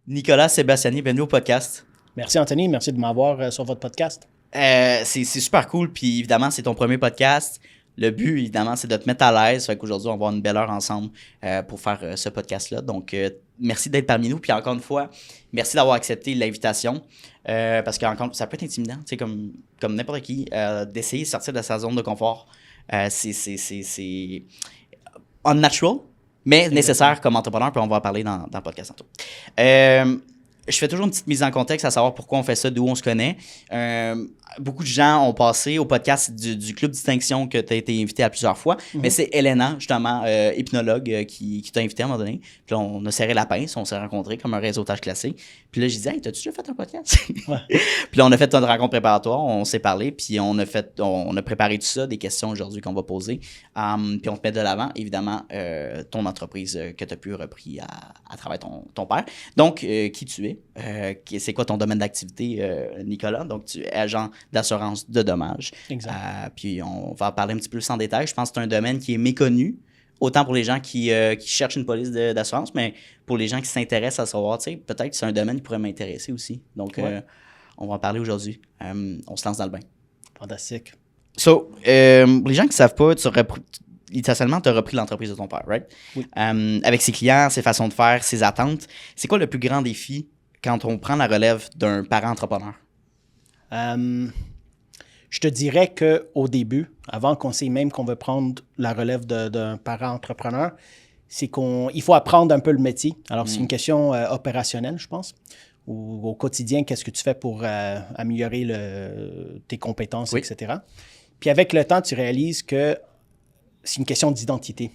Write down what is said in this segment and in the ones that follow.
Nicolas Sébastiani, bienvenue au podcast. Merci Anthony, merci de m'avoir sur votre podcast. C'est super cool, puis évidemment, c'est ton premier podcast. Le but, évidemment, c'est de te mettre à l'aise. Fait qu'aujourd'hui, on va avoir une belle heure ensemble pour faire ce podcast-là. Donc, merci d'être parmi nous. Puis encore une fois, merci d'avoir accepté l'invitation. Parce que ça peut être intimidant, tu sais, comme n'importe qui, d'essayer de sortir de sa zone de confort. C'est unnatural, mais nécessaire comme entrepreneur. Puis on va en parler dans le podcast tantôt. Je fais toujours une petite mise en contexte à savoir pourquoi on fait ça, d'où on se connaît. Beaucoup de gens ont passé au podcast du Club Distinction que tu as été invité à plusieurs fois, mais c'est Elena, justement, hypnologue, qui t'a invité à un moment donné. Puis là, on a serré la pince, on s'est rencontrés comme un réseautage classique. Puis là, j'ai dit « Hey, t'as-tu déjà fait un podcast? » Ouais. Puis là, on a fait une rencontre préparatoire, on s'est parlé, puis on a préparé tout ça, des questions aujourd'hui qu'on va poser. Puis on te met de l'avant, évidemment, ton entreprise que tu as pu repris à travers ton père. Donc, qui tu es? C'est quoi ton domaine d'activité, Nicolas? Donc, tu es agent d'assurance de dommages. Exact. Puis on va en parler un petit peu plus en détail. Je pense que c'est un domaine qui est méconnu, autant pour les gens qui cherchent une police d'assurance, mais pour les gens qui s'intéressent à savoir, tu sais, peut-être que c'est un domaine qui pourrait m'intéresser aussi. Donc, on va en parler aujourd'hui. On se lance dans le bain. Fantastique. So, les gens qui ne savent pas, littéralement, tu as repris l'entreprise de ton père, right? Oui. Avec ses clients, ses façons de faire, ses attentes. C'est quoi le plus grand défi quand on prend la relève d'un parent entrepreneur? Je te dirais qu'au début, avant qu'on sait même qu'on veut prendre la relève d'un parent entrepreneur, c'est qu'il faut apprendre un peu le métier. Alors, c'est une question opérationnelle, je pense. Ou au quotidien, qu'est-ce que tu fais pour améliorer tes compétences, Oui. etc. Puis avec le temps, tu réalises que c'est une question d'identité.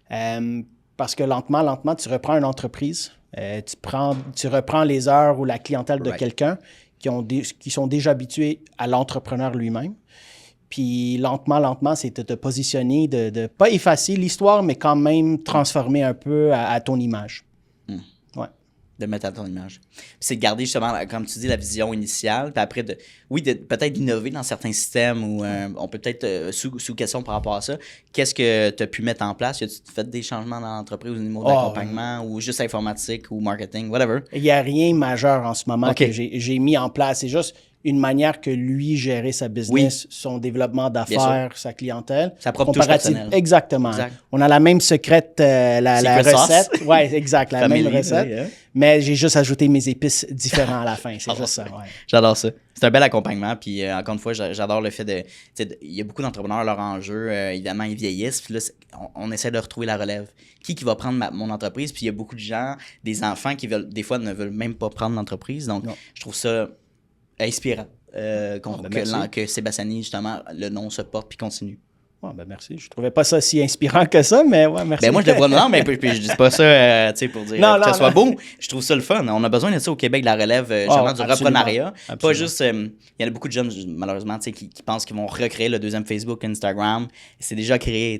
Parce que lentement, tu reprends une entreprise, tu reprends les heures ou la clientèle de quelqu'un qui sont déjà habitués à l'entrepreneur lui-même. Puis lentement, c'est de te positionner, de pas effacer l'histoire, mais quand même transformer un peu à ton image. Ouais. De mettre à ton image. Puis c'est de garder justement, comme tu dis, la vision initiale, puis après, peut-être d'innover dans certains systèmes où on peut peut-être sous question par rapport à ça. Qu'est-ce que tu as pu mettre en place? As-tu fait des changements dans l'entreprise au niveau d'accompagnement ou juste informatique ou marketing, whatever? Il n'y a rien de majeur en ce moment que j'ai mis en place. C'est juste une manière que lui gérait sa business, son développement d'affaires, sa clientèle. Sa propre touche personnelle. Exactement. Exact. On a la même secrète, la recette. Oui, exact, la Family, même recette. Mais j'ai juste ajouté mes épices différents à la fin. C'est juste ça. Ouais. J'adore ça. C'est un bel accompagnement. Puis encore une fois, j'adore le fait de... Il y a beaucoup d'entrepreneurs, leur enjeu, évidemment, ils vieillissent. Puis là, on essaie de retrouver la relève. Qui va prendre mon entreprise? Puis il y a beaucoup de gens, des enfants qui des fois ne veulent même pas prendre l'entreprise. Donc, je trouve ça inspirant que Sébastiani, justement, le nom se porte puis continue. Oh, merci. Je trouvais pas ça si inspirant que ça, mais ouais, merci. Ben moi, je le vois, non, mais puis je dis pas ça pour dire que ça soit beau. Je trouve ça le fun. On a besoin de ça au Québec, de la relève, justement, du reprenariat. Pas juste... il y en a beaucoup de jeunes, malheureusement, qui pensent qu'ils vont recréer le deuxième Facebook, Instagram. C'est déjà créé,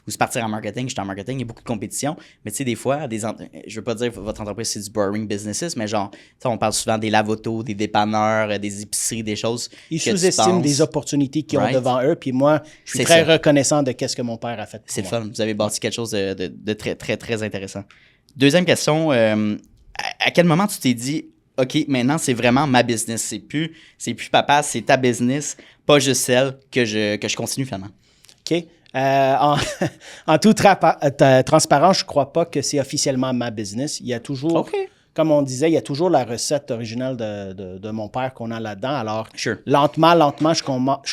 ou se partir en marketing. Je suis en marketing, il y a beaucoup de compétition. Mais tu sais, des fois, je veux pas dire que votre entreprise, c'est du boring businesses, mais genre, on parle souvent des lave-autos, des dépanneurs, des épiceries, des choses. Ils sous-estiment des opportunités qu'ils ont devant eux. Puis moi, je suis très reconnaissant de ce que mon père a fait. C'est le fun. Vous avez bâti quelque chose de très, très, très intéressant. Deuxième question. À quel moment tu t'es dit, OK, maintenant, c'est vraiment ma business. C'est plus papa, c'est ta business, pas juste celle que je continue finalement. OK. En toute transparence, je ne crois pas que c'est officiellement ma business. Il y a toujours... Comme on disait, il y a toujours la recette originale de mon père qu'on a là-dedans. Alors, lentement, je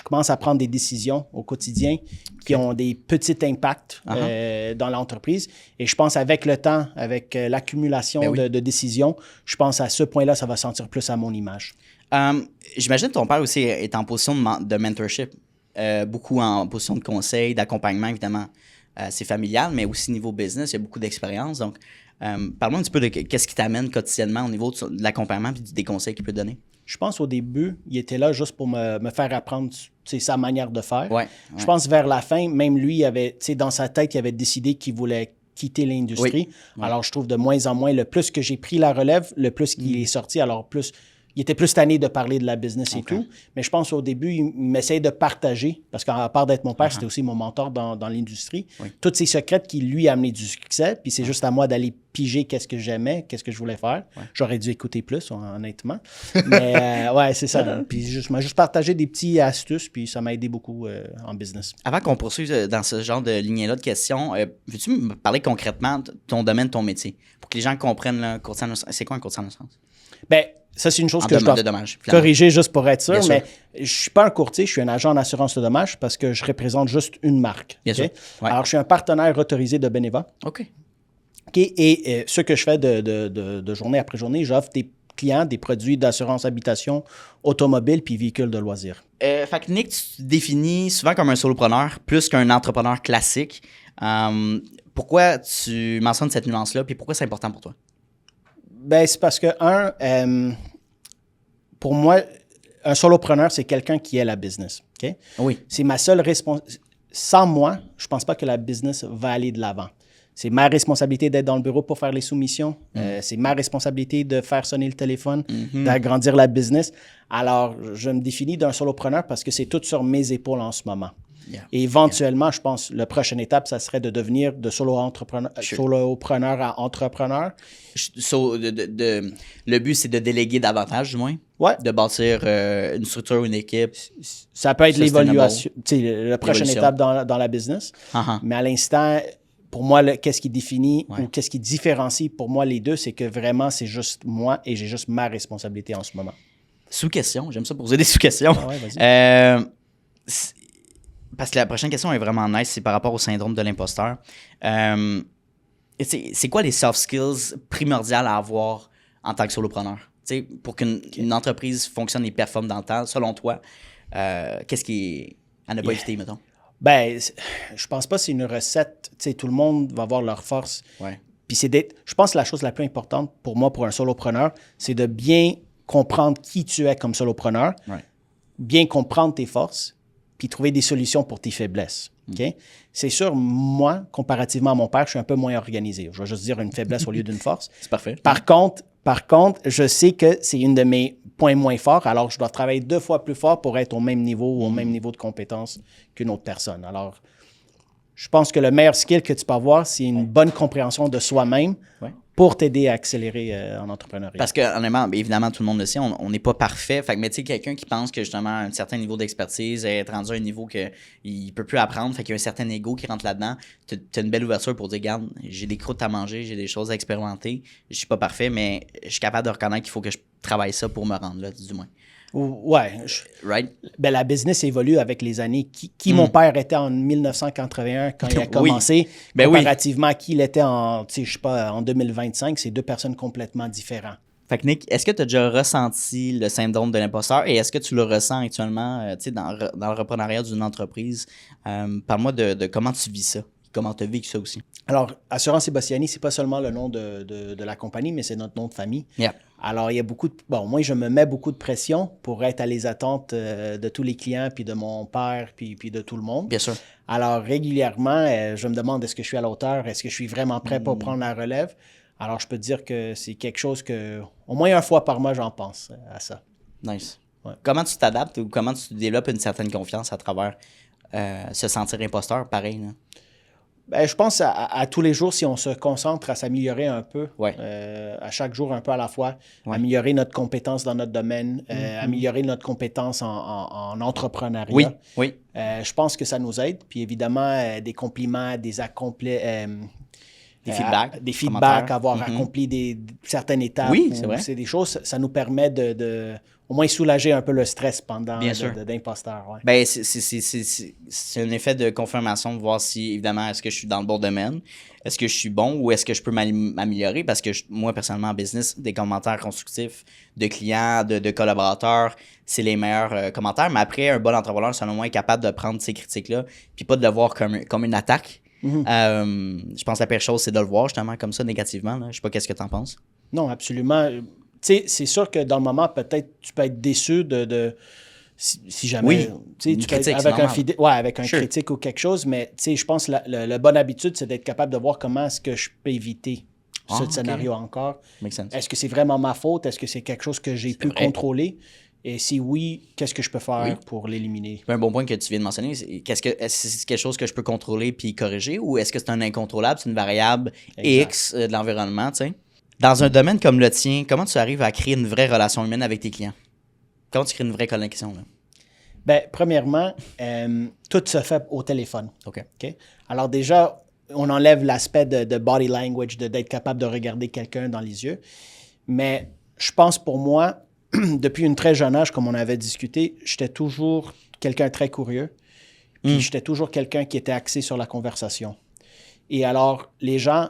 commence à prendre des décisions au quotidien qui ont des petits impacts dans l'entreprise. Et je pense avec le temps, avec l'accumulation de décisions, je pense à ce point-là, ça va sentir plus à mon image. J'imagine que ton père aussi est en position de mentorship, beaucoup en position de conseil, d'accompagnement, évidemment. C'est familial, mais aussi niveau business, il y a beaucoup d'expérience. Donc, parle-moi un petit peu de qu'est-ce qui t'amène quotidiennement au niveau de l'accompagnement et des conseils qu'il peut donner. Je pense au début, il était là juste pour me faire apprendre sa manière de faire. Je pense vers la fin, même lui, dans sa tête, il avait décidé qu'il voulait quitter l'industrie. Alors, je trouve de moins en moins, le plus que j'ai pris la relève, le plus qu'il est sorti, alors plus il était plus tanné de parler de la business et tout. Mais je pense au début, il m'essayait de partager, parce qu'à part d'être mon père, c'était aussi mon mentor dans l'industrie. Oui. Tous ces secrets qui lui amenaient du succès, puis c'est juste à moi d'aller piger qu'est-ce que j'aimais, qu'est-ce que je voulais faire. Ouais. J'aurais dû écouter plus, honnêtement. Mais ouais, c'est ça. Puis je m'ai juste partagé des petits astuces, puis ça m'a aidé beaucoup en business. Avant qu'on poursuive dans ce genre de lignée-là de questions, veux-tu me parler concrètement de ton domaine, ton métier, pour que les gens comprennent le courtier en assurance? C'est quoi un courtier en assurance? Bien, ça, c'est une chose que je dois corriger juste pour être sûr, mais je ne suis pas un courtier, je suis un agent en assurance de dommages parce que je représente juste une marque. Bien sûr. Ouais. Alors, je suis un partenaire autorisé de Beneva. OK. Et ce que je fais de journée après journée, j'offre des clients des produits d'assurance habitation, automobile puis véhicules de loisirs. Fait que Nick, tu te définis souvent comme un solopreneur plus qu'un entrepreneur classique. Pourquoi tu mentionnes cette nuance-là puis pourquoi c'est important pour toi? Ben, c'est parce que, pour moi, un solopreneur, c'est quelqu'un qui est la business. Okay? Oui. C'est ma seule responsabilité. Sans moi, je ne pense pas que la business va aller de l'avant. C'est ma responsabilité d'être dans le bureau pour faire les soumissions. C'est ma responsabilité de faire sonner le téléphone, d'agrandir la business. Alors, je me définis d'un solopreneur parce que c'est tout sur mes épaules en ce moment. Yeah. Et éventuellement, je pense, la prochaine étape, ça serait de devenir de solopreneur à entrepreneur. Le but, c'est de déléguer davantage, du moins. Ouais. De bâtir une structure, une équipe. Ça peut être l'évaluation, la prochaine étape dans la business. Mais à l'instant, pour moi, qu'est-ce qui définit ou qu'est-ce qui différencie pour moi les deux, c'est que vraiment, c'est juste moi et j'ai juste ma responsabilité en ce moment. Sous-question. J'aime ça poser des sous-questions. Ah ouais, vas-y. Parce que la prochaine question est vraiment nice, c'est par rapport au syndrome de l'imposteur. C'est quoi les soft skills primordiales à avoir en tant que solopreneur? T'sais, pour qu'une entreprise fonctionne et performe dans le temps, selon toi, qu'est-ce qui est à ne pas éviter, mettons? Ben, je pense pas que c'est une recette. T'sais, tout le monde va avoir leur force. Ouais. Puis je pense que la chose la plus importante pour moi, pour un solopreneur, c'est de bien comprendre qui tu es comme solopreneur, bien comprendre tes forces, puis trouver des solutions pour tes faiblesses. Okay? C'est sûr, moi, comparativement à mon père, je suis un peu moins organisé. Je vais juste dire une faiblesse au lieu d'une force. C'est parfait. Par contre, je sais que c'est une de mes points moins forts, alors je dois travailler 2 fois plus fort pour être au même niveau ou au même niveau de compétence qu'une autre personne. Alors, je pense que le meilleur skill que tu peux avoir, c'est une bonne compréhension de soi-même pour t'aider à accélérer en entrepreneuriat. Parce que, honnêtement, évidemment, tout le monde le sait, on n'est pas parfait. Fait que, mais tu sais, quelqu'un qui pense que justement, un certain niveau d'expertise est rendu à un niveau qu'il ne peut plus apprendre, fait qu'il y a un certain ego qui rentre là-dedans, tu as une belle ouverture pour dire, regarde, j'ai des croûtes à manger, j'ai des choses à expérimenter, je suis pas parfait, mais je suis capable de reconnaître qu'il faut que je travaille ça pour me rendre là, du moins. Ouais. Right? Ben, la business évolue avec les années. Qui mon père était en 1981 quand il a commencé, comparativement à qui il était en 2025, c'est 2 personnes complètement différentes. Fait que Nick, est-ce que tu as déjà ressenti le syndrome de l'imposteur et est-ce que tu le ressens actuellement dans le reprenariat d'une entreprise? Parle-moi de comment tu vis ça. Comment tu as vécu ça aussi? Alors, Assurance Bossiani, c'est pas seulement le nom de la compagnie, mais c'est notre nom de famille. Yeah. Alors, il y a moi, je me mets beaucoup de pression pour être à les attentes de tous les clients, puis de mon père, puis de tout le monde. Bien sûr. Alors, régulièrement, je me demande est-ce que je suis à la hauteur, est-ce que je suis vraiment prêt pour prendre la relève? Alors, je peux te dire que c'est quelque chose que, au moins 1 fois par mois, j'en pense à ça. Nice. Ouais. Comment tu t'adaptes ou comment tu développes une certaine confiance à travers se sentir imposteur, pareil, là? Ben, je pense à tous les jours, si on se concentre à s'améliorer un peu, à chaque jour un peu à la fois, améliorer notre compétence dans notre domaine, améliorer notre compétence en entrepreneuriat. Oui. Je pense que ça nous aide. Puis évidemment, des compliments, des feedbacks, avoir accompli certaines étapes. Oui, c'est vrai. C'est des choses, ça nous permet de au moins soulager un peu le stress pendant d'imposteur. Ouais. Ben, c'est un effet de confirmation de voir si, évidemment, est-ce que je suis dans le bon domaine, est-ce que je suis bon ou est-ce que je peux m'améliorer? Parce que moi, personnellement, en business, des commentaires constructifs de clients, de collaborateurs, c'est les meilleurs commentaires. Mais après, un bon entrepreneur, selon moi, est capable de prendre ces critiques-là puis pas de le voir comme une attaque. Je pense que la pire chose, c'est de le voir justement comme ça négativement. Là. Je sais pas qu'est-ce que tu en penses. Non, absolument. Tu sais, c'est sûr que dans le moment, peut-être, tu peux être déçu si jamais... Oui, tu peux être avec un critique ou quelque chose, mais tu sais, je pense que la bonne habitude, c'est d'être capable de voir comment est-ce que je peux éviter ce scénario encore. Makes sense. Est-ce que c'est vraiment ma faute? Est-ce que c'est quelque chose que j'ai pu contrôler? Et si oui, qu'est-ce que je peux faire pour l'éliminer? Un bon point que tu viens de mentionner, est-ce que c'est quelque chose que je peux contrôler puis corriger ou est-ce que c'est un incontrôlable, c'est une variable X de l'environnement, tu sais? Dans un domaine comme le tien, comment tu arrives à créer une vraie relation humaine avec tes clients? Comment tu crées une vraie connexion, là? Bien, premièrement, tout se fait au téléphone. OK. Alors déjà, on enlève l'aspect de body language, d'être capable de regarder quelqu'un dans les yeux. Mais je pense pour moi, depuis une très jeune âge, comme on avait discuté, j'étais toujours quelqu'un de très curieux. Puis j'étais toujours quelqu'un qui était axé sur la conversation. Et alors, les gens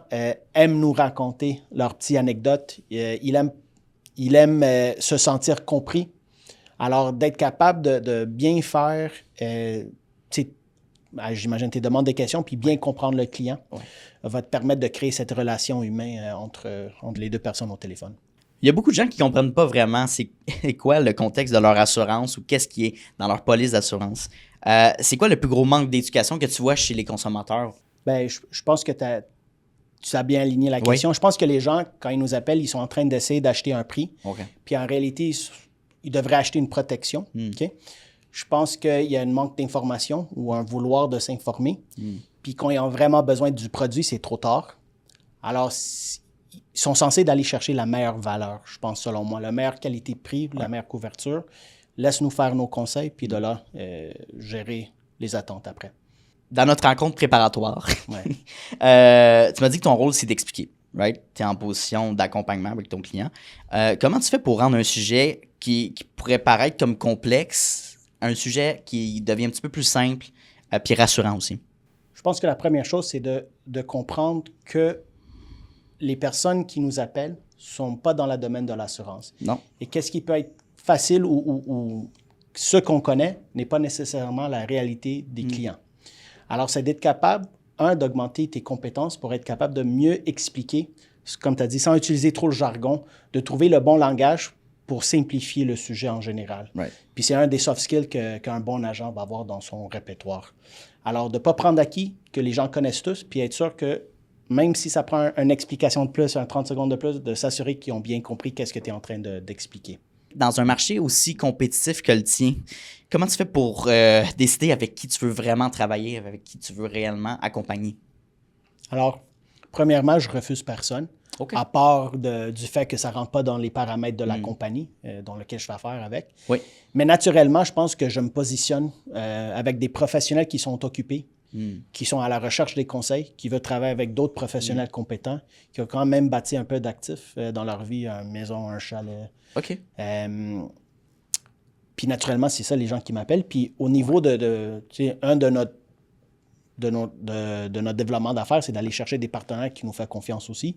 aiment nous raconter leurs petites anecdotes. Ils aiment se sentir compris. Alors, d'être capable de bien faire, j'imagine tes demandes des questions, puis bien comprendre le client va te permettre de créer cette relation humaine entre les deux personnes au téléphone. Il y a beaucoup de gens qui ne comprennent pas vraiment c'est quoi le contexte de leur assurance ou qu'est-ce qui est dans leur police d'assurance. C'est quoi le plus gros manque d'éducation que tu vois chez les consommateurs? Bien, je pense que tu as bien aligné la question. Je pense que les gens, quand ils nous appellent, ils sont en train d'essayer d'acheter un prix. Puis en réalité, ils devraient acheter une protection. Je pense qu'il y a un manque d'information ou un vouloir de s'informer. Puis quand ils ont vraiment besoin du produit, c'est trop tard. Alors, ils sont censés d'aller chercher la meilleure valeur, je pense, selon moi. La meilleure qualité-prix, la meilleure couverture. Laisse-nous faire nos conseils, puis de là, gérer les attentes après. Dans notre rencontre préparatoire, tu m'as dit que ton rôle, c'est d'expliquer. Right? Tu es en position d'accompagnement avec ton client. Comment tu fais pour rendre un sujet qui pourrait paraître comme complexe, un sujet qui devient un petit peu plus simple puis rassurant aussi? Je pense que la première chose, c'est de comprendre que les personnes qui nous appellent ne sont pas dans le domaine de l'assurance. Non. Et qu'est-ce qui peut être facile ou ce qu'on connaît n'est pas nécessairement la réalité des clients. Alors, c'est d'être capable, d'augmenter tes compétences pour être capable de mieux expliquer, comme tu as dit, sans utiliser trop le jargon, de trouver le bon langage pour simplifier le sujet en général. Puis c'est un des soft skills qu'un bon agent va avoir dans son répertoire. Alors, de ne pas prendre acquis que les gens connaissent tous, puis être sûr que même si ça prend une explication de plus, 30 secondes de plus, de s'assurer qu'ils ont bien compris qu'est-ce que tu es en train d'expliquer. Dans un marché aussi compétitif que le tien, comment tu fais pour décider avec qui tu veux vraiment travailler, avec qui tu veux réellement accompagner? Alors, premièrement, je refuse personne, à part du fait que ça ne rentre pas dans les paramètres de la compagnie dans laquelle je fais affaire avec. Mais naturellement, je pense que je me positionne avec des professionnels qui sont occupés, qui sont à la recherche des conseils, qui veulent travailler avec d'autres professionnels compétents, qui ont quand même bâti un peu d'actifs dans leur vie, une maison, un chalet. Puis naturellement, c'est ça les gens qui m'appellent. Puis au niveau de notre développement d'affaires, c'est d'aller chercher des partenaires qui nous font confiance aussi.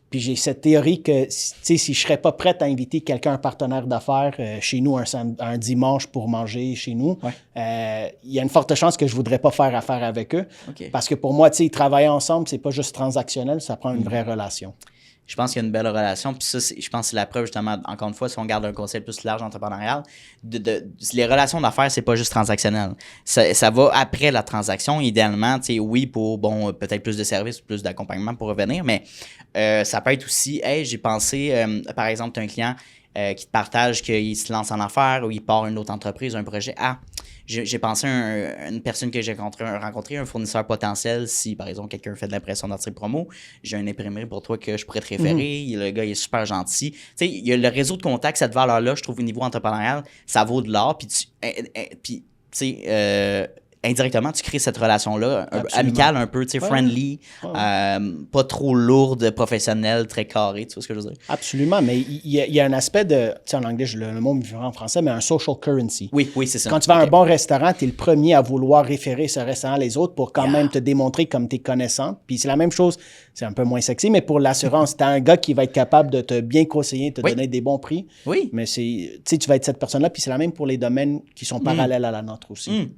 Puis j'ai cette théorie que si je ne serais pas prête à inviter quelqu'un, un partenaire d'affaires, chez nous un dimanche pour manger chez nous, il y a une forte chance que je ne voudrais pas faire affaire avec eux. Parce que pour moi, travailler ensemble, c'est pas juste transactionnel, ça prend une vraie relation. Je pense qu'il y a une belle relation. Puis ça, je pense que c'est la preuve, justement, encore une fois, si on garde un concept plus large entrepreneurial, les relations d'affaires, c'est pas juste transactionnel. Ça va après la transaction, idéalement, oui, pour, peut-être plus de services, plus d'accompagnement pour revenir, mais ça peut être aussi, hey, j'ai pensé, par exemple, tu as un client qui te partage qu'il se lance en affaires ou il part une autre entreprise, un projet. J'ai pensé à une personne que j'ai rencontré, un fournisseur potentiel. Si, par exemple, quelqu'un fait de l'impression d'articles promo, j'ai un imprimerie pour toi que je pourrais te référer. Le gars, il est super gentil. Tu sais, il y a le réseau de contacts, cette valeur-là, je trouve, au niveau entrepreneurial, ça vaut de l'or. Puis, tu sais, indirectement, tu crées cette relation-là, amicale, un peu, tu sais, friendly, pas trop lourde, professionnelle, très carrée, tu vois ce que je veux dire? Absolument, mais il y a un aspect de, tu sais, en anglais, le mot me vient en français, mais un social currency. Oui, c'est ça. Quand tu vas à un bon restaurant, tu es le premier à vouloir référer ce restaurant à les autres pour quand même te démontrer comme tu es connaissant. Puis c'est la même chose, c'est un peu moins sexy, mais pour l'assurance, tu as un gars qui va être capable de te bien conseiller, te donner des bons prix. Mais tu vas être cette personne-là, puis c'est la même pour les domaines qui sont parallèles à la nôtre aussi.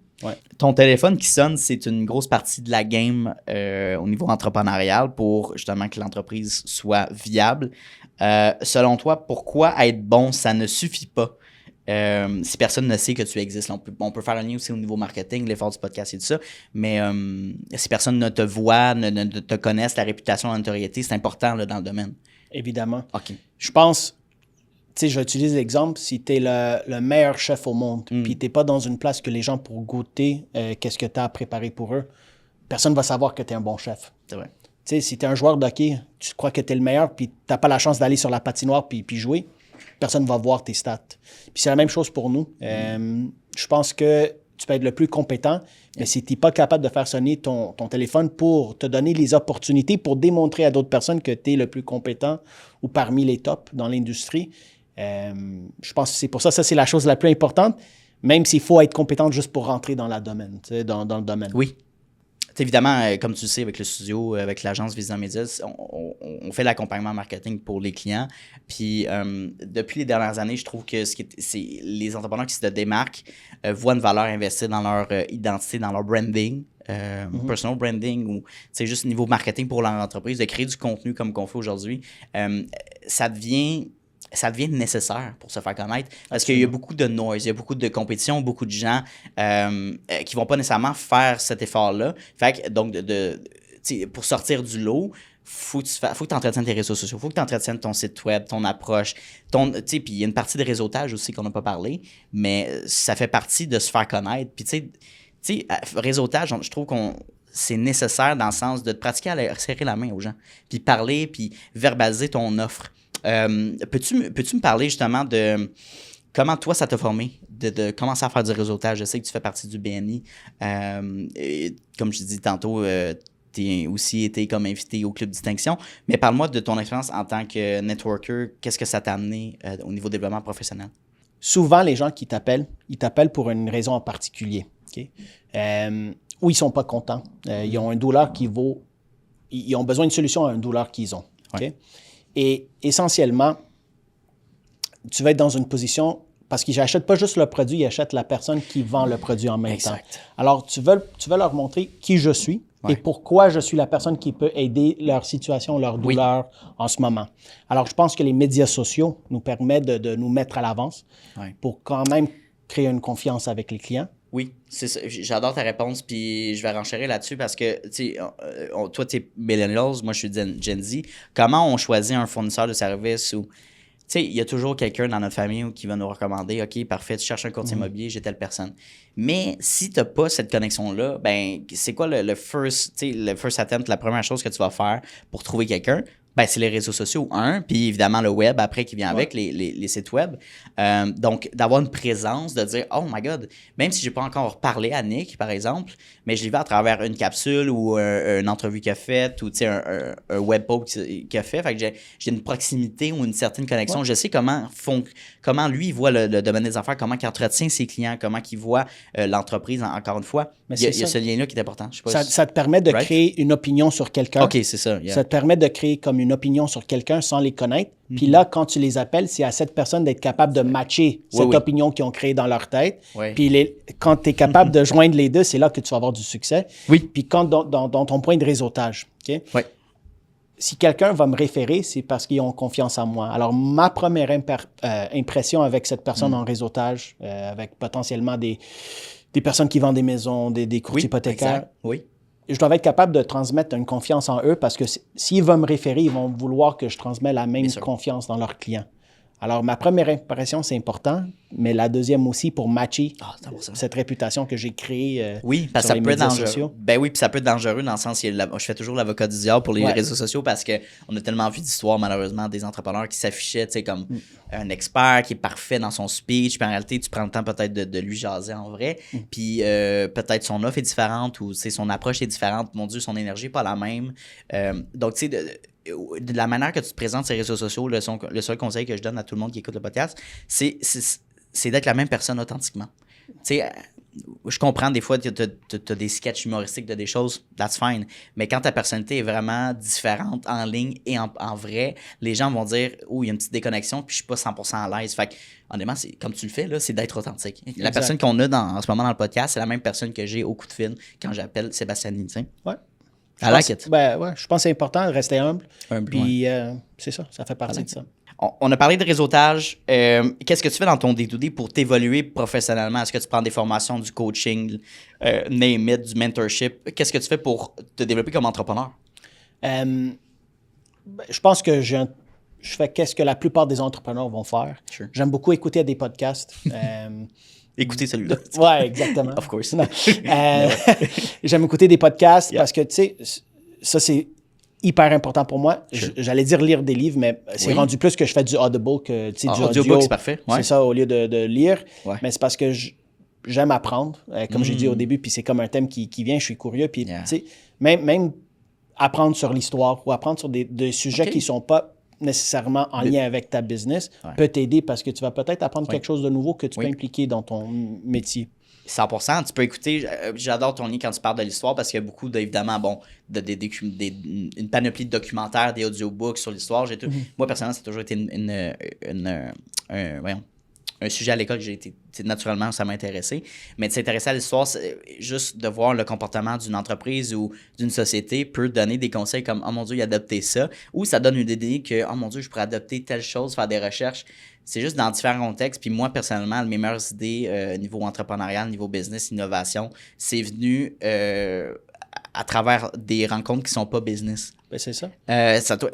Ton téléphone qui sonne, c'est une grosse partie de la game au niveau entrepreneurial pour justement que l'entreprise soit viable. Selon toi, pourquoi être bon, ça ne suffit pas si personne ne sait que tu existes. Là, on peut faire un lien aussi au niveau marketing, l'effort du podcast et tout ça, mais si personne ne te voit, ne te connaisse, la réputation, la notoriété, c'est important là, dans le domaine. Évidemment. OK. Je pense, tu sais, j'utilise l'exemple, si tu es le meilleur chef au monde, puis tu n'es pas dans une place que les gens pour goûter qu'est-ce que tu as préparé pour eux, personne ne va savoir que tu es un bon chef. C'est vrai. Tu sais, si tu es un joueur de hockey, tu crois que tu es le meilleur, puis tu n'as pas la chance d'aller sur la patinoire puis jouer, personne ne va voir tes stats. Puis c'est la même chose pour nous. Je pense que tu peux être le plus compétent, mais si tu n'es pas capable de faire sonner ton téléphone pour te donner les opportunités, pour démontrer à d'autres personnes que tu es le plus compétent ou parmi les tops dans l'industrie, je pense que c'est pour ça, c'est la chose la plus importante, même s'il faut être compétent juste pour rentrer dans le domaine. Oui. Évidemment, comme tu le sais, avec le studio, avec l'agence Vision Médias, on fait l'accompagnement marketing pour les clients. Puis, depuis les dernières années, je trouve que c'est les entrepreneurs qui se démarquent voient une valeur investie dans leur identité, dans leur branding, personal branding ou juste niveau marketing pour leur entreprise, de créer du contenu comme qu'on fait aujourd'hui. Ça devient nécessaire pour se faire connaître parce qu'il y a beaucoup de noise, il y a beaucoup de compétition, beaucoup de gens qui vont pas nécessairement faire cet effort-là. Fait que, donc, pour sortir du lot, faut que tu entretiennes tes réseaux sociaux, faut que tu entretiennes ton site web, ton approche, puis il y a une partie de réseautage aussi qu'on n'a pas parlé, mais ça fait partie de se faire connaître. Puis tu sais, réseautage, je trouve c'est nécessaire dans le sens de te pratiquer à serrer la main aux gens, puis parler, puis verbaliser ton offre. Peux-tu me parler justement de comment toi ça t'a formé de commencer à faire du réseautage? Je sais que tu fais partie du BNI. Comme je dis tantôt, tu as aussi été comme invité au Club Distinction. Mais parle-moi de ton expérience en tant que networker. Qu'est-ce que ça t'a amené au niveau développement professionnel? Souvent, les gens qui t'appellent, ils t'appellent pour une raison en particulier. Okay? Ou ils sont pas contents. Ils ont une douleur ils ont besoin d'une solution à une douleur qu'ils ont. Okay? Ouais. Et essentiellement, tu vas être dans une position, parce qu'ils n'achètent pas juste le produit, ils achètent la personne qui vend le produit en même temps. Alors, tu veux leur montrer qui je suis et pourquoi je suis la personne qui peut aider leur situation, leur douleur en ce moment. Alors, je pense que les médias sociaux nous permettent de nous mettre à l'avance pour quand même créer une confiance avec les clients. Oui, c'est ça. J'adore ta réponse, puis je vais renchérir là-dessus parce que, tu sais, toi, tu es millennials, moi, je suis Gen Z. Comment on choisit un fournisseur de services ou... Tu sais, il y a toujours quelqu'un dans notre famille qui va nous recommander, OK, parfait, tu cherches un courtier immobilier, j'ai telle personne. Mais si tu n'as pas cette connexion-là, ben c'est quoi le first attempt, la première chose que tu vas faire pour trouver quelqu'un? Ben, c'est les réseaux sociaux, puis évidemment le web après qui vient avec, les sites web. Donc, d'avoir une présence, de dire « Oh my God », même si je n'ai pas encore parlé à Nick, par exemple, mais je l'ai vu à travers une capsule ou une entrevue qu'il a faite ou un web post qu'il a fait. Fait que j'ai une proximité ou une certaine connexion. Ouais. Je sais comment lui il voit le domaine des affaires, comment il entretient ses clients, comment il voit l'entreprise, encore une fois. Mais il y a ce lien-là qui est important. Je sais pas ça te permet de créer une opinion sur quelqu'un. OK, c'est ça. Yeah. Ça te permet de créer comme une opinion sur quelqu'un sans les connaître. Puis là, quand tu les appelles, c'est à cette personne d'être capable de matcher cette opinion qu'ils ont créée dans leur tête. Oui. Puis quand tu es capable de joindre les deux, c'est là que tu vas avoir du succès. Oui. Puis quand dans ton point de réseautage, OK? Oui. Si quelqu'un va me référer, c'est parce qu'ils ont confiance en moi. Alors, ma première impression avec cette personne en réseautage, avec potentiellement des personnes qui vendent des maisons, des courtiers hypothécaires, je dois être capable de transmettre une confiance en eux parce que s'ils veulent me référer, ils vont vouloir que je transmette la même confiance dans leurs clients. Alors, ma première impression, c'est important, mais la deuxième aussi pour matcher cette réputation que j'ai créée parce sur que les médias sociaux. Ben oui, puis ça peut être dangereux dans le sens, je fais toujours l'avocat du diable pour les réseaux sociaux parce qu'on a tellement vu d'histoires, malheureusement, des entrepreneurs qui s'affichaient comme un expert qui est parfait dans son speech, puis en réalité, tu prends le temps peut-être de lui jaser en vrai, puis peut-être son offre est différente ou son approche est différente. Mon Dieu, son énergie n'est pas la même. Donc, tu sais, de la manière que tu te présentes sur les réseaux sociaux, le seul conseil que je donne à tout le monde qui écoute le podcast, c'est d'être la même personne authentiquement. Tu sais, je comprends des fois que tu as des sketchs humoristiques de des choses, that's fine. Mais quand ta personnalité est vraiment différente en ligne et en vrai, les gens vont dire « Oh, il y a une petite déconnexion, puis je suis pas 100% à l'aise. » Fait que, honnêtement, comme tu le fais, là, c'est d'être authentique. Exact. La personne qu'on a en ce moment dans le podcast, c'est la même personne que j'ai au coup de fil quand j'appelle Sébastiani, tu sais. Ouais. Je pense que c'est important de rester humble. Puis c'est ça fait partie de ça. on a parlé de réseautage. Qu'est-ce que tu fais dans ton day-to-day pour t'évoluer professionnellement? Est-ce que tu prends des formations, du coaching, name it, du mentorship? Qu'est-ce que tu fais pour te développer comme entrepreneur? Je pense que je fais qu'est-ce que la plupart des entrepreneurs vont faire. Sure. J'aime beaucoup écouter des podcasts. Écoutez celui-là. Ouais, exactement. Of course. J'aime écouter des podcasts Yeah. parce que, tu sais, ça, c'est hyper important pour moi. Sure. J'allais dire lire des livres, mais c'est rendu plus que je fais du Audible que du audiobook, c'est parfait. Ouais. C'est ça, au lieu de lire. Ouais. Mais c'est parce que j'aime apprendre, comme j'ai dit au début, puis c'est comme un thème qui vient, je suis curieux. Puis, tu sais, même apprendre sur l'histoire ou apprendre sur des sujets qui ne sont pas nécessairement en lien avec ta business peut t'aider parce que tu vas peut-être apprendre quelque chose de nouveau que tu peux impliquer dans ton métier. 100%. Tu peux écouter, j'adore ton lien quand tu parles de l'histoire parce qu'il y a beaucoup, évidemment, une panoplie de documentaires, des audiobooks sur l'histoire. Moi, personnellement, ça a toujours été un sujet à l'école que j'ai été, naturellement, ça m'a intéressé. Mais de s'intéresser à l'histoire, juste de voir le comportement d'une entreprise ou d'une société peut donner des conseils comme « Oh mon Dieu, il a adopté ça » ou ça donne une idée que « Oh mon Dieu, je pourrais adopter telle chose, faire des recherches ». C'est juste dans différents contextes. Puis moi, personnellement, mes meilleures idées niveau entrepreneurial, niveau business, innovation, c'est venu à travers des rencontres qui sont pas business. Ben, c'est ça.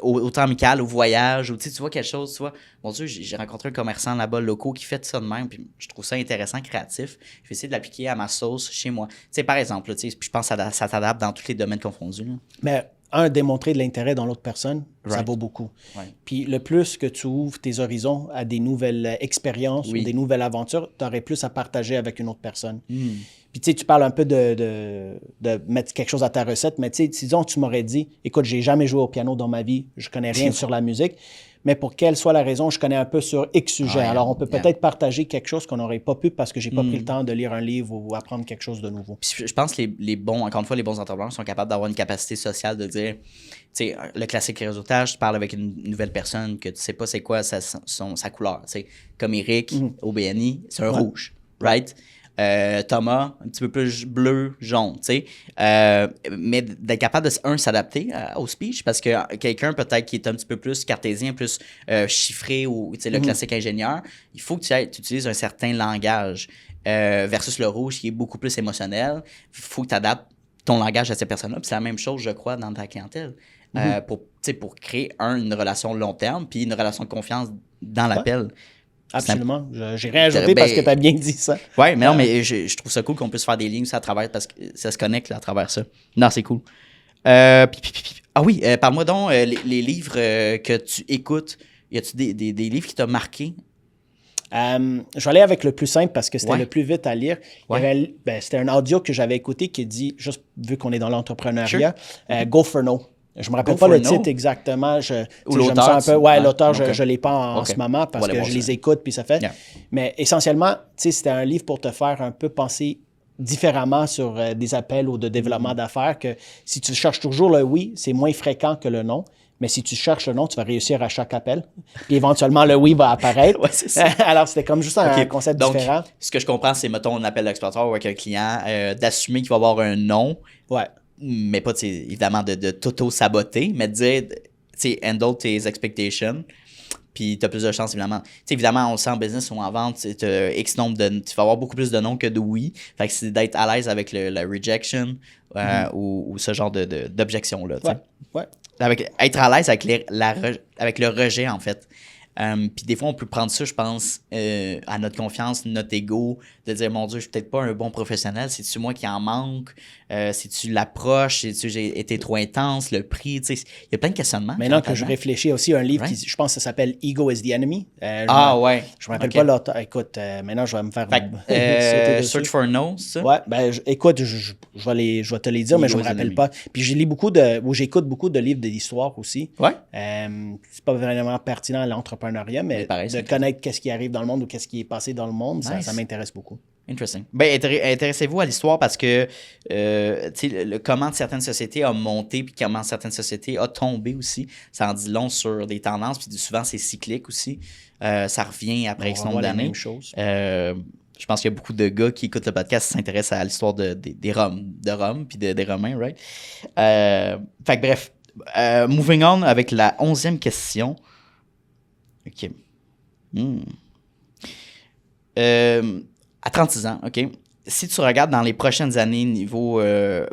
Autant amical, au voyage, ou tu vois quelque chose, tu vois, mon Dieu, j'ai rencontré un commerçant là-bas, locaux, qui fait ça de même, puis je trouve ça intéressant, créatif. Je vais essayer de l'appliquer à ma sauce chez moi. Tu sais, par exemple, puis je pense que ça s'adapte dans tous les domaines confondus. Là. Mais démontrer de l'intérêt dans l'autre personne, ça vaut beaucoup. Right. Puis le plus que tu ouvres tes horizons à des nouvelles expériences ou des nouvelles aventures, tu aurais plus à partager avec une autre personne. Puis tu sais, tu parles un peu de mettre quelque chose à ta recette, mais tu sais, disons que tu m'aurais dit, écoute, j'ai jamais joué au piano dans ma vie, je connais rien sur la musique, mais pour quelle soit la raison, je connais un peu sur X sujet. Alors, on peut peut-être partager quelque chose qu'on n'aurait pas pu parce que j'ai pas pris le temps de lire un livre ou apprendre quelque chose de nouveau. Puis je pense que les bons entrepreneurs sont capables d'avoir une capacité sociale de dire, tu sais, le classique réseautage, tu parles avec une nouvelle personne que tu sais pas c'est quoi sa couleur. Tu sais, comme Eric au BNI, c'est un rouge, right? Thomas, un petit peu plus bleu, jaune, tu sais. Mais d'être capable de, s'adapter au speech, parce que quelqu'un peut-être qui est un petit peu plus cartésien, plus chiffré, ou tu sais, le classique ingénieur, il faut que tu utilises un certain langage versus le rouge qui est beaucoup plus émotionnel. Il faut que tu adaptes ton langage à ces personnes-là. Puis c'est la même chose, je crois, dans ta clientèle. Pour créer une relation long terme, puis une relation de confiance dans l'appel. Absolument. J'ai rien ajouté parce que tu as bien dit ça. Oui, mais non, mais je trouve ça cool qu'on puisse faire des lignes à travers parce que ça se connecte là, à travers ça. Non, c'est cool. Parle-moi donc les livres que tu écoutes. Y a-tu des livres qui t'ont marqué? Je vais aller avec le plus simple parce que c'était le plus vite à lire. C'était un audio que j'avais écouté qui dit, juste vu qu'on est dans l'entrepreneuriat, Go for No. Je me rappelle pas le titre exactement. L'auteur, l'auteur, je l'ai pas en ce moment parce que je les écoute puis ça fait. Yeah. Mais essentiellement, c'était un livre pour te faire un peu penser différemment sur des appels ou de développement d'affaires que si tu cherches toujours le oui, c'est moins fréquent que le non. Mais si tu cherches le non, tu vas réussir à chaque appel. Puis éventuellement, le oui va apparaître. Ouais, c'est ça. Alors, c'était comme juste un concept différent. Ce que je comprends, c'est, mettons, un appel d'explorateur ou avec un client, d'assumer qu'il va avoir un non. Ouais. Mais pas, évidemment, de t'auto-saboter, mais de dire, handle tes expectations, puis tu as plus de chances, évidemment. Évidemment, on le sait en business ou en vente, tu as X nombre tu vas avoir beaucoup plus de non que de oui. Fait que c'est d'être à l'aise avec la rejection ou ce genre d'objection-là. Ouais. Être à l'aise avec le rejet, en fait. Puis des fois, on peut prendre ça, je pense, à notre confiance, notre ego, de dire, mon Dieu, je suis peut-être pas un bon professionnel, c'est-tu moi qui en manque, c'est-tu l'approche, c'est-tu j'ai été trop intense, le prix, tu sais, il y a plein de questionnements. Maintenant que je réfléchis aussi à un livre qui, je pense que ça s'appelle Ego is the Enemy. Ouais. Je me rappelle pas l'autre. Écoute, maintenant, je vais me faire... Search for No, c'est ça? Ouais, écoute, je vais te les dire, mais je me rappelle pas. Puis j'écoute beaucoup de livres d'histoire aussi. Ouais. C'est pas vraiment pertinent à l'entrepreneuriat, mais de connaître qu'est-ce qui arrive dans le monde ou qu'est-ce qui est passé dans le monde, ça m'intéresse beaucoup. Interesting. Intéressez-vous à l'histoire parce que comment certaines sociétés ont monté puis comment certaines sociétés ont tombé aussi, ça en dit long sur des tendances, puis souvent c'est cyclique aussi. Ça revient après X nombre d'années. Je pense qu'il y a beaucoup de gars qui écoutent le podcast qui s'intéressent à l'histoire de Rome puis des Romains, right? Fait que bref, moving on avec la 11e question. OK. À 36 ans, OK. Si tu regardes dans les prochaines années niveau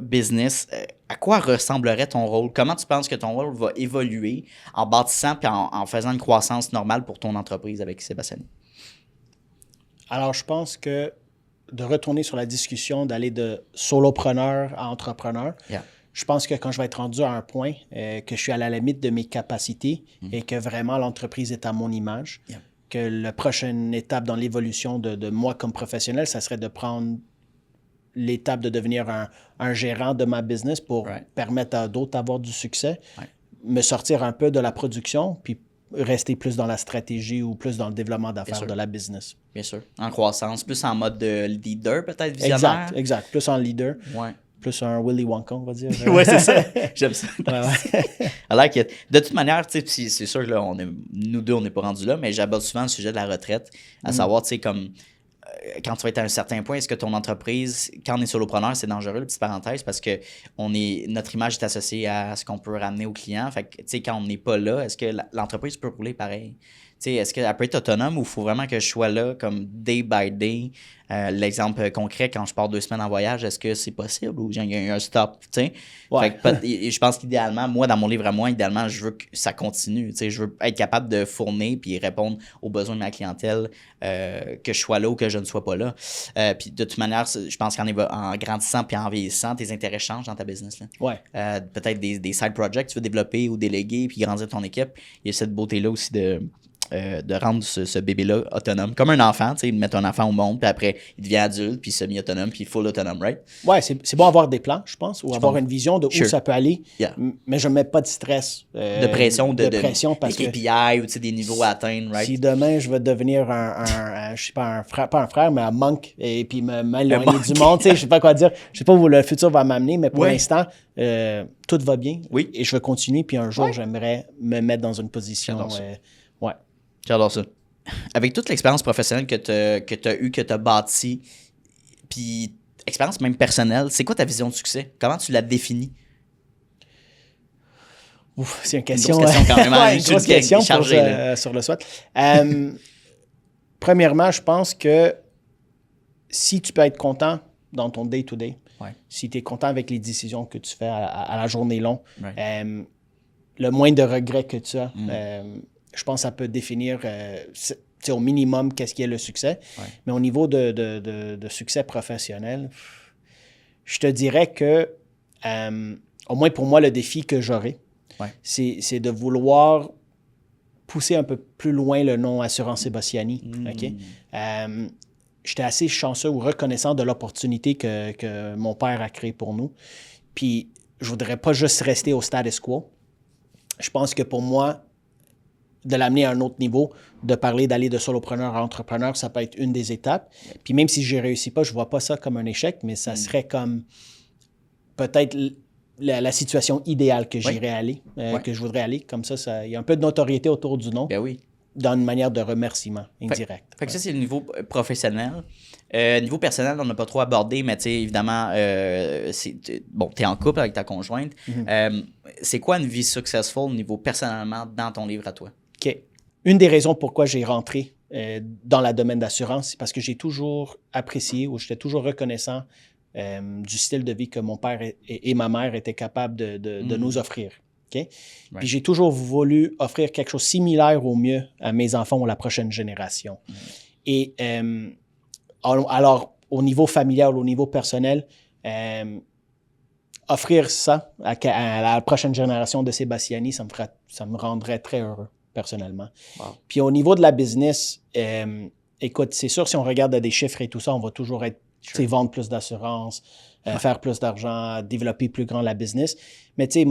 business, à quoi ressemblerait ton rôle? Comment tu penses que ton rôle va évoluer en bâtissant puis en faisant une croissance normale pour ton entreprise avec Sébastien? Alors, je pense que de retourner sur la discussion, d'aller de solopreneur à entrepreneur, je pense que quand je vais être rendu à un point que je suis à la limite de mes capacités et que vraiment l'entreprise est à mon image, que la prochaine étape dans l'évolution de moi comme professionnel, ça serait de prendre l'étape de devenir un gérant de ma business pour permettre à d'autres d'avoir du succès, me sortir un peu de la production, puis rester plus dans la stratégie ou plus dans le développement d'affaires de la business. Bien sûr. En croissance, plus en mode de leader, peut-être visionnaire. Exact. Plus en leader. Plus un Willy Wonka, on va dire. Oui, c'est ça. J'aime ça. Alors que, de toute manière, c'est sûr que là, nous deux, on n'est pas rendus là, mais j'aborde souvent le sujet de la retraite, à savoir, tu sais, comme quand tu vas être à un certain point, est-ce que ton entreprise, quand on est solopreneur, c'est dangereux, petite parenthèse, parce que notre image est associée à ce qu'on peut ramener aux clients. Fait que, tu sais, quand on n'est pas là, est-ce que l'entreprise peut rouler pareil? Tu sais, est-ce qu'elle peut être autonome ou il faut vraiment que je sois là comme day by day? L'exemple concret, quand je pars 2 semaines en voyage, est-ce que c'est possible ou il y a un stop? Tu sais? Je pense qu'idéalement, moi, dans mon livre à moi, idéalement, je veux que ça continue. Tu sais, je veux être capable de fournir puis répondre aux besoins de ma clientèle, que je sois là ou que je ne sois pas là. Puis de toute manière, je pense qu'en grandissant puis en vieillissant, tes intérêts changent dans ta business. Là. Peut-être des side projects que tu veux développer ou déléguer puis grandir ton équipe. Il y a cette beauté-là aussi de rendre ce bébé-là autonome. Comme un enfant, tu sais, de mettre un enfant au monde, puis après, il devient adulte, puis semi-autonome, puis full autonome, right? Ouais, c'est bon avoir des plans, je pense, ou avoir une vision de où ça peut aller, mais je ne mets pas de stress. De pression, de pression parce des KPI ou des niveaux à atteindre, right? Si demain, je veux devenir je sais pas, pas un frère, mais un monk, et puis m'éloigner du monde, tu sais, je sais pas quoi dire, je sais pas où le futur va m'amener, mais pour l'instant, tout va bien, et je veux continuer, puis un jour, j'aimerais me mettre dans une position... J'adore ça. Avec toute l'expérience professionnelle que tu as eue, que tu as bâtie, puis expérience même personnelle, c'est quoi ta vision de succès? Comment tu la définis? Ouf, c'est une question, quand même. Une grosse question chargée, sur le SWOT. Premièrement, je pense que si tu peux être content dans ton day-to-day, si tu es content avec les décisions que tu fais à la journée longue, le moins de regrets que tu as, je pense que ça peut définir au minimum qu'est-ce qui est le succès. Mais au niveau de succès professionnel, je te dirais que, au moins pour moi, le défi que j'aurai, c'est de vouloir pousser un peu plus loin le nom Assurance Sébastiani. J'étais assez chanceux ou reconnaissant de l'opportunité que mon père a créée pour nous. Puis, je ne voudrais pas juste rester au status quo. Je pense que pour moi, de l'amener à un autre niveau, de parler d'aller de solopreneur à entrepreneur, ça peut être une des étapes. Puis même si je ne réussis pas, je ne vois pas ça comme un échec, mais ça serait comme peut-être la situation idéale que j'irais aller, que je voudrais aller. Comme ça, il y a un peu de notoriété autour du nom. Ben oui. Dans une manière de remerciement indirect. Fait que ça, c'est le niveau professionnel. Niveau personnel, on n'a pas trop abordé, mais tu sais, évidemment, t'es en couple avec ta conjointe. C'est quoi une vie successful niveau personnellement dans ton livre à toi? OK. Une des raisons pourquoi j'ai rentré dans le domaine d'assurance, c'est parce que j'ai toujours apprécié ou j'étais toujours reconnaissant du style de vie que mon père et ma mère étaient capables de nous offrir. Okay? Puis j'ai toujours voulu offrir quelque chose de similaire au mieux à mes enfants ou à la prochaine génération. Et alors, au niveau familial, au niveau personnel, offrir ça à la prochaine génération de Sébastiani, ça me rendrait très heureux, personnellement. Puis au niveau de la business, écoute, c'est sûr, si on regarde des chiffres et tout ça, on va toujours être, vendre plus d'assurance, faire plus d'argent, développer plus grand la business. Mais tu sais,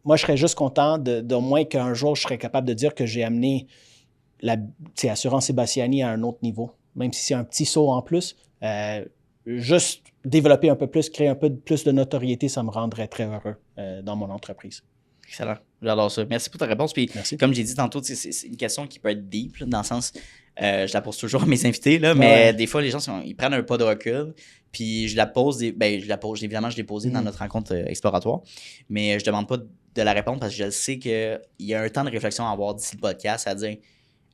moi, je serais juste content d'au moins qu'un jour, je serais capable de dire que j'ai amené Assurance Sébastiani à un autre niveau. Même si c'est un petit saut en plus, juste développer un peu plus, créer un peu plus de notoriété, ça me rendrait très heureux dans mon entreprise. Excellent. J'adore ça. Merci pour ta réponse. Puis, comme j'ai dit tantôt, c'est une question qui peut être deep, là, dans le sens, je la pose toujours à mes invités, là, mais des fois, les gens, ils prennent un pas de recul. Puis je la pose, évidemment, je l'ai posée dans notre rencontre exploratoire, mais je demande pas de la répondre parce que je sais qu'il y a un temps de réflexion à avoir d'ici le podcast, à dire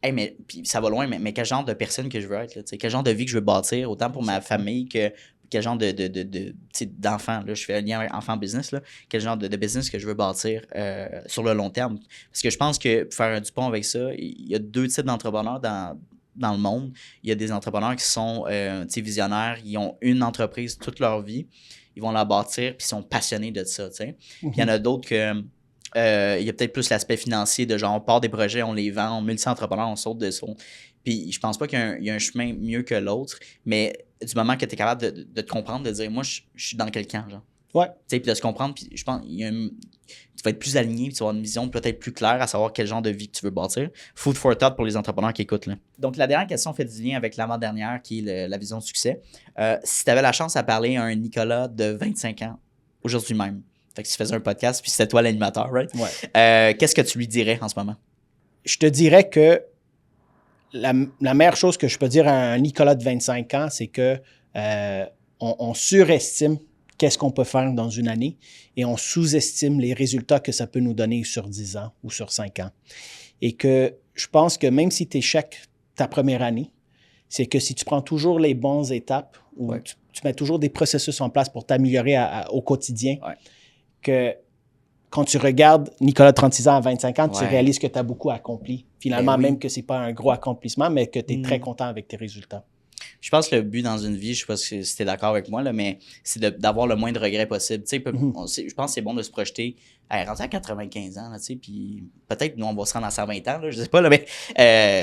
Hey, mais puis ça va loin, mais quel genre de personne que je veux être, là, quel genre de vie que je veux bâtir, autant pour ma famille que quel genre d'enfant, là, je fais un lien avec enfant-business, là, quel genre de business que je veux bâtir sur le long terme. Parce que je pense que pour faire du pont avec ça, il y a 2 types d'entrepreneurs dans le monde. Il y a des entrepreneurs qui sont visionnaires, ils ont une entreprise toute leur vie, ils vont la bâtir, puis ils sont passionnés de ça. Puis il y en a d'autres que... il y a peut-être plus l'aspect financier de genre on part des projets, on les vend, on multi-entrepreneur, on saute de son. Puis je pense pas qu'il y a un chemin mieux que l'autre, mais du moment que tu es capable de te comprendre, de dire moi je suis dans quel camp, genre. Ouais. Puis de se comprendre, puis je pense tu vas être plus aligné, puis tu vas avoir une vision peut-être plus claire à savoir quel genre de vie que tu veux bâtir. Food for thought pour les entrepreneurs qui écoutent. Là. Donc la dernière question fait du lien avec l'avant-dernière qui est la vision de succès. Si tu avais la chance à parler à un Nicolas de 25 ans, aujourd'hui même, fait que tu faisais un podcast, puis c'était toi l'animateur, right? Ouais. Qu'est-ce que tu lui dirais en ce moment? Je te dirais que la meilleure chose que je peux dire à un Nicolas de 25 ans, c'est que on surestime qu'est-ce qu'on peut faire dans une année et on sous-estime les résultats que ça peut nous donner sur 10 ans ou sur 5 ans. Et que je pense que même si tu échèques ta première année, c'est que si tu prends toujours les bonnes étapes ou tu mets toujours des processus en place pour t'améliorer au quotidien, que quand tu regardes Nicolas de 36 ans à 25 ans, tu réalises que tu as beaucoup accompli. Finalement, même que ce n'est pas un gros accomplissement, mais que tu es très content avec tes résultats. Je pense que le but dans une vie, je ne sais pas si tu es d'accord avec moi, là, mais c'est d'avoir le moins de regrets possible. Je pense que c'est bon de se projeter rendu à 95 ans, puis peut-être nous, on va se rendre à 120 ans, là, je ne sais pas, là, mais...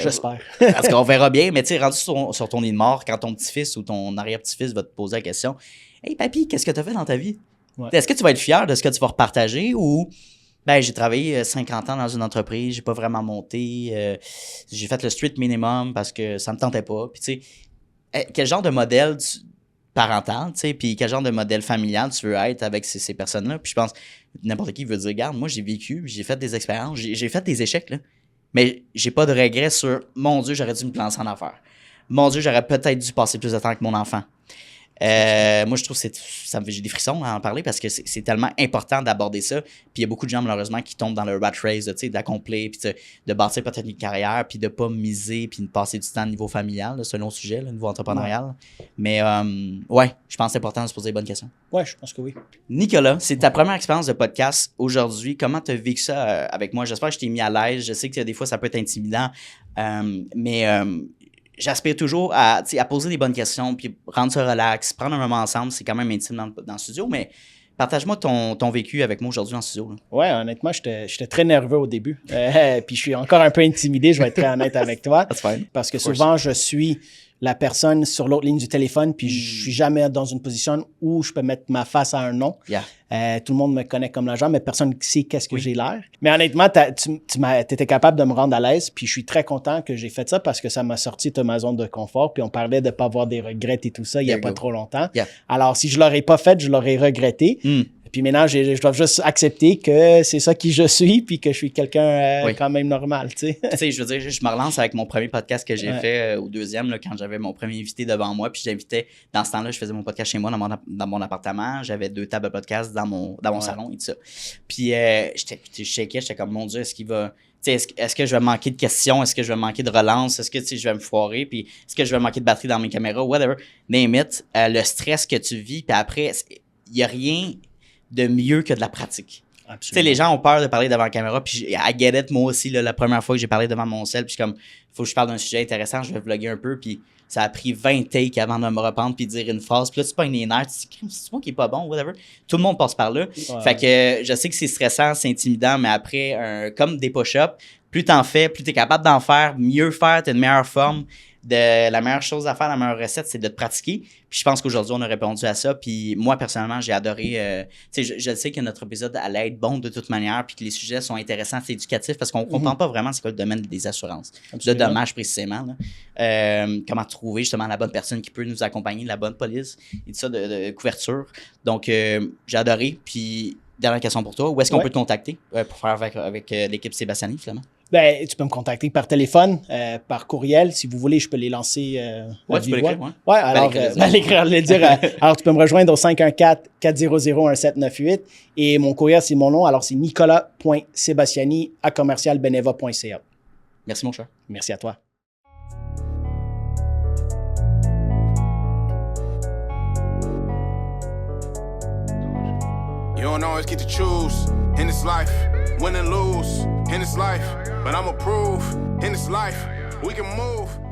J'espère. Parce qu'on verra bien, mais rendu sur ton lit de mort, quand ton petit-fils ou ton arrière-petit-fils va te poser la question « Hey, papy, qu'est-ce que tu as fait dans ta vie? » Est-ce que tu vas être fier de ce que tu vas repartager ou j'ai travaillé 50 ans dans une entreprise, j'ai pas vraiment monté, j'ai fait le street minimum parce que ça me tentait pas. Puis tu sais, quel genre de modèle parental, tu sais, puis quel genre de modèle familial tu veux être avec ces personnes-là? Puis je pense n'importe qui veut dire, regarde, moi j'ai vécu, j'ai fait des expériences, j'ai fait des échecs là, mais j'ai pas de regrets sur mon Dieu, j'aurais dû me lancer en affaires. Mon Dieu, j'aurais peut-être dû passer plus de temps avec mon enfant. Moi, je trouve que j'ai des frissons à en parler parce que c'est tellement important d'aborder ça. Puis il y a beaucoup de gens, malheureusement, qui tombent dans le rat race d'accomplir, puis de bâtir peut-être une carrière, puis de pas miser, puis de passer du temps au niveau familial, là, selon le sujet, au niveau entrepreneurial. Mais je pense que c'est important de se poser les bonnes questions. Ouais, je pense que oui. Nicolas, c'est ta première expérience de podcast aujourd'hui. Comment tu as vécu ça avec moi? J'espère que je t'ai mis à l'aise. Je sais que des fois, ça peut être intimidant, mais j'aspire toujours à poser des bonnes questions, puis rendre ça relax, prendre un moment ensemble. C'est quand même intime dans le studio, mais partage-moi ton vécu avec moi aujourd'hui dans le studio. Là. Ouais, honnêtement, j'étais très nerveux au début. Puis je suis encore un peu intimidé, je vais être très honnête avec toi. That's fine. Parce que souvent, je suis la personne sur l'autre ligne du téléphone, puis je suis jamais dans une position où je peux mettre ma face à un nom. Yeah. Tout le monde me connaît comme l'agent, mais personne ne sait qu'est-ce que j'ai l'air. Mais honnêtement, tu étais capable de me rendre à l'aise, puis je suis très content que j'ai fait ça parce que ça m'a sorti de ma zone de confort, puis on parlait de ne pas avoir des regrets et tout ça il n'y a pas trop longtemps. Yeah. Alors, si je ne l'aurais pas fait, je l'aurais regretté. Puis maintenant, je dois juste accepter que c'est ça qui je suis, puis que je suis quelqu'un quand même normal, tu sais. Tu sais, je veux dire, je me relance avec mon premier podcast que j'ai fait au deuxième, là, quand j'avais mon premier invité devant moi, puis j'invitais, dans ce temps-là, je faisais mon podcast chez moi, dans mon appartement, j'avais 2 tables de podcast dans mon salon et tout ça. Puis je shakeais, j'étais comme, mon Dieu, est-ce qu'il va... Est-ce que je vais manquer de questions? Est-ce que je vais manquer de relance? Est-ce que je vais me foirer? Puis est-ce que je vais manquer de batterie dans mes caméras? Whatever. Name it. Le stress que tu vis, puis après, il n'y a rien de mieux que de la pratique. Tu sais, les gens ont peur de parler devant la caméra, puis I get it, moi aussi, là, la première fois que j'ai parlé devant mon cell, puis comme, il faut que je parle d'un sujet intéressant, je vais vlogger un peu, puis ça a pris 20 takes avant de me reprendre puis de dire une phrase. Puis là, tu pognes les nerfs, tu te dis, c'est moi qui est pas bon, whatever. Tout le monde passe par là. Ouais. Fait que je sais que c'est stressant, c'est intimidant, mais après, comme des push-ups, plus t'en fais, plus t'es capable d'en faire, mieux faire, t'as une meilleure forme. La meilleure chose à faire, la meilleure recette, c'est de te pratiquer. Puis je pense qu'aujourd'hui, on a répondu à ça. Puis moi, personnellement, j'ai adoré... tu sais, je sais que notre épisode allait être bon de toute manière, puis que les sujets sont intéressants, c'est éducatif, parce qu'on ne comprend pas vraiment c'est quoi le domaine des assurances. Absolument. De dommages, précisément. Là. Comment trouver justement la bonne personne qui peut nous accompagner, la bonne police, et tout ça de couverture. Donc, j'ai adoré. Puis, dernière question pour toi. Où est-ce qu'on peut te contacter pour faire avec l'équipe Sébastiani, finalement? Ben, tu peux me contacter par téléphone, par courriel. Si vous voulez, je peux les lancer tu peux l'écrire, ouais, alors, l'écrire, le dire. Alors, tu peux me rejoindre au 514-400-1798. Et mon courriel, c'est mon nom. Alors, c'est nicolas.sebastiani@commercialbeneva.ca. Merci, mon cher. Merci à toi. You don't always get to choose in this life, win and lose in this life, but I'ma prove in this life we can move.